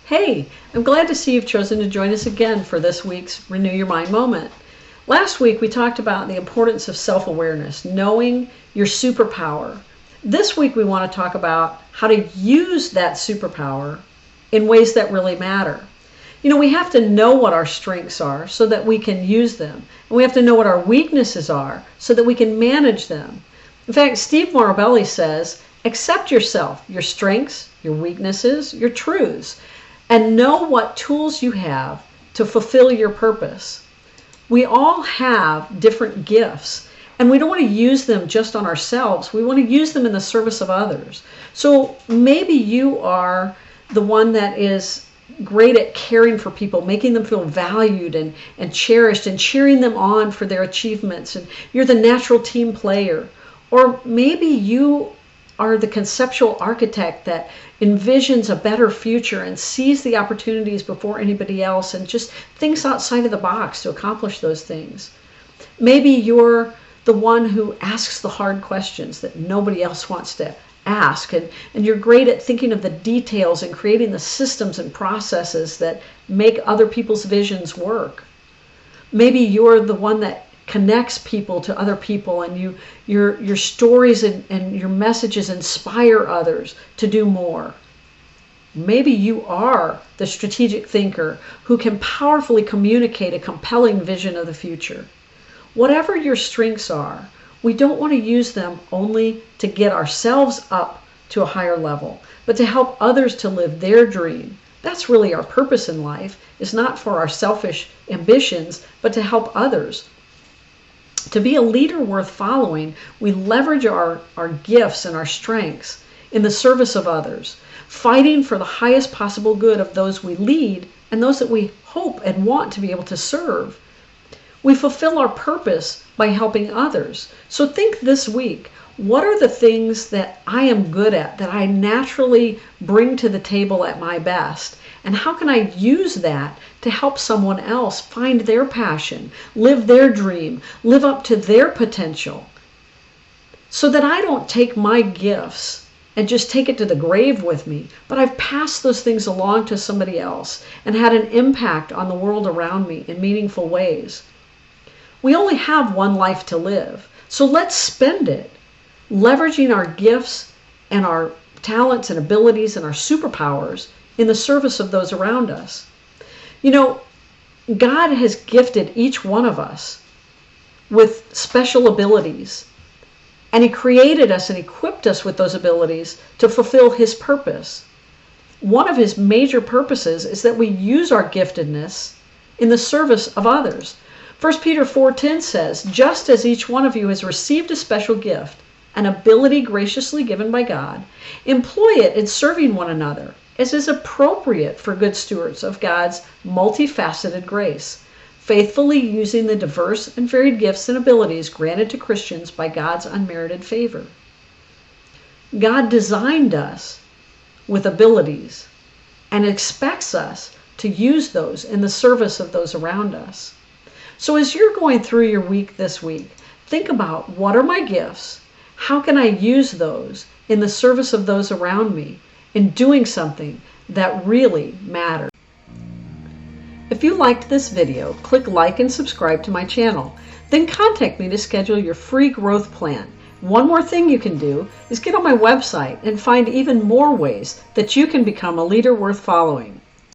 Hey, I'm glad to see you've chosen to join us again for this week's Renew Your Mind moment. Last week we talked about the importance of self-awareness, knowing your superpower. This week we want to talk about how to use that superpower in ways that really matter. You know, we have to know what our strengths are so that we can use them. And we have to know what our weaknesses are so that we can manage them. In fact, Steve Morabelli says, accept yourself, your strengths, your weaknesses, your truths, and know what tools you have to fulfill your purpose. We all have different gifts, and we don't want to use them just on ourselves. We want to use them in the service of others. So maybe you are the one that is great at caring for people, making them feel valued and cherished, and cheering them on for their achievements, and you're the natural team player. Or maybe you are the conceptual architect that envisions a better future and sees the opportunities before anybody else and just thinks outside of the box to accomplish those things. Maybe you're the one who asks the hard questions that nobody else wants to ask, and you're great at thinking of the details and creating the systems and processes that make other people's visions work. Maybe you're the one that connects people to other people, and your stories and your messages inspire others to do more. Maybe you are the strategic thinker who can powerfully communicate a compelling vision of the future. Whatever your strengths are, we don't want to use them only to get ourselves up to a higher level, but to help others to live their dream. That's really our purpose in life, is not for our selfish ambitions, but to help others. To be a leader worth following, we leverage our gifts and our strengths in the service of others, fighting for the highest possible good of those we lead and those that we hope and want to be able to serve. We fulfill our purpose by helping others. So think this week, what are the things that I am good at, that I naturally bring to the table at my best? And how can I use that to help someone else find their passion, live their dream, live up to their potential? So that I don't take my gifts and just take it to the grave with me, but I've passed those things along to somebody else and had an impact on the world around me in meaningful ways. We only have one life to live, so let's spend it leveraging our gifts and our talents and abilities and our superpowers in the service of those around us. You know, God has gifted each one of us with special abilities, and He created us and equipped us with those abilities to fulfill His purpose. One of His major purposes is that we use our giftedness in the service of others. 1 Peter 4:10 says, just as each one of you has received a special gift, an ability graciously given by God, employ it in serving one another, as is appropriate for good stewards of God's multifaceted grace, faithfully using the diverse and varied gifts and abilities granted to Christians by God's unmerited favor. God designed us with abilities and expects us to use those in the service of those around us. So as you're going through your week this week, think about, what are my gifts? How can I use those in the service of those around me, in doing something that really matters? If you liked this video, click like and subscribe to my channel. Then contact me to schedule your free growth plan. One more thing you can do is get on my website and find even more ways that you can become a leader worth following.